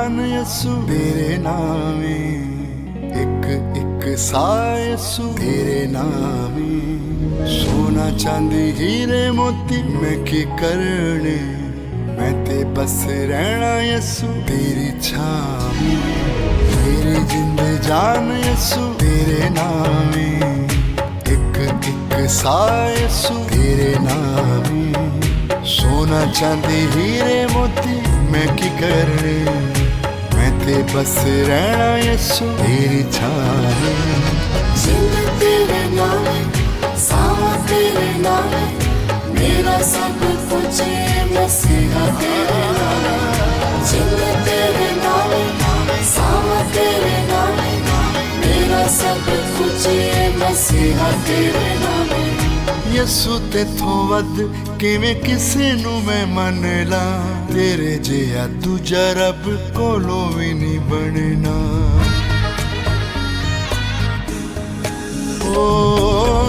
जान यसु तेरे नामे, एक एक साह यसु तेरे नामे। सोना चांदी हीरे मोती मैं की करने, मैं ते बस रहना यसु तेरी छावी। मेरी जिंद जान यसु तेरे नामे, एक एक साह यसु तेरे नामे। सोना चांदी हीरे मोती मैं की करने, मैं ते बस रहना यसु तेरी छावी। जिंद तेरे नामे, सावा तेरे नामे, मेरा सब कुछ मसीहा तेरे नामे। जिंद तेरे नामे, सावा तेरे नामे, मेरा सब कुछ मसीहा तेरे नामे। यसु तेथों वध किवें किसे नू मैं मन ला, तेरे जिहा दूजा रब कोलों भी नहीं बनना। ओ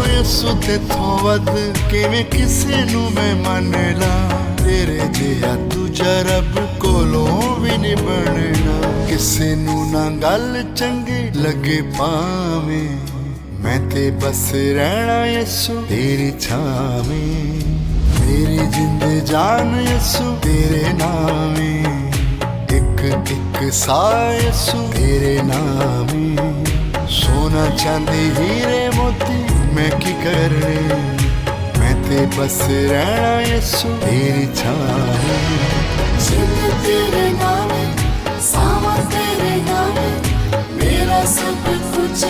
यसु तेथों वध किवें किसे नू मैं मन ला, तेरे जिहा दूजा रब कोलों भी नहीं बनना। किसे नू ना गल चंगी लगे पावें, मैं ते बस रहना यसु तेरी छावें। मेरी जिंद जान यसु तेरे नामे, एक एक साह यसु तेरे नामे। सोना चांदी हीरे मोती मैं की करने, मैं ते बस रहना यसु तेरी छावें। जिंद तेरे नामे, सावा तेरे नामे, मेरा सब कुछ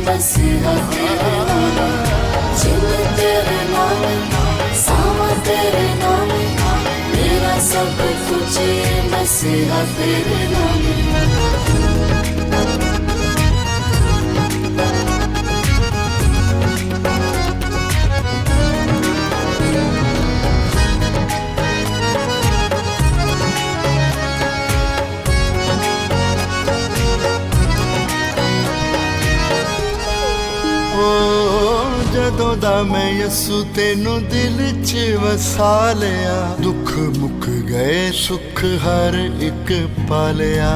मसीहा तेरे नामे। जिंद तेरे नामे, सावा तेरे नामे, मेरा सब कुछ मसीहा तेरे नामे। जदों दा मैं यसु तेनू दिल च वसा लिया, दुख मुक गए सुख हर एक पा लिया।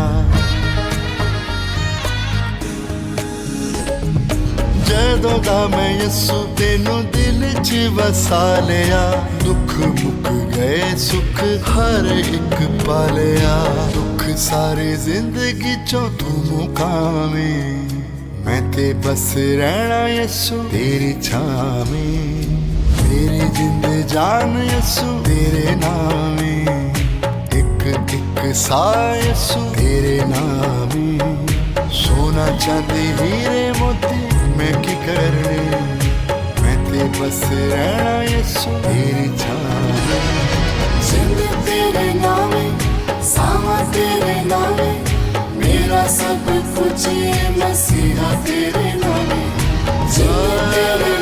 जदों दा मैं यसु तेनू दिल च वसा लिया, दुख मुक गए सुख हर एक पा लिया। दुख सारे जिंदगी चों तू मुकावें, मैं ते बस रहना यसु तेरी छावें। मेरी जिंद जान यसु तेरे नामे, एक एक साह यसु तेरे नामे। सोना चांदी हीरे मोती मैं की करने, मैं ते बस रहना यसु तेरी छावें। जिंद तेरे नामे, सावा तेरे नामे, मेरा सब कुछ मसीहा तेरे नामे। जिंद तेरे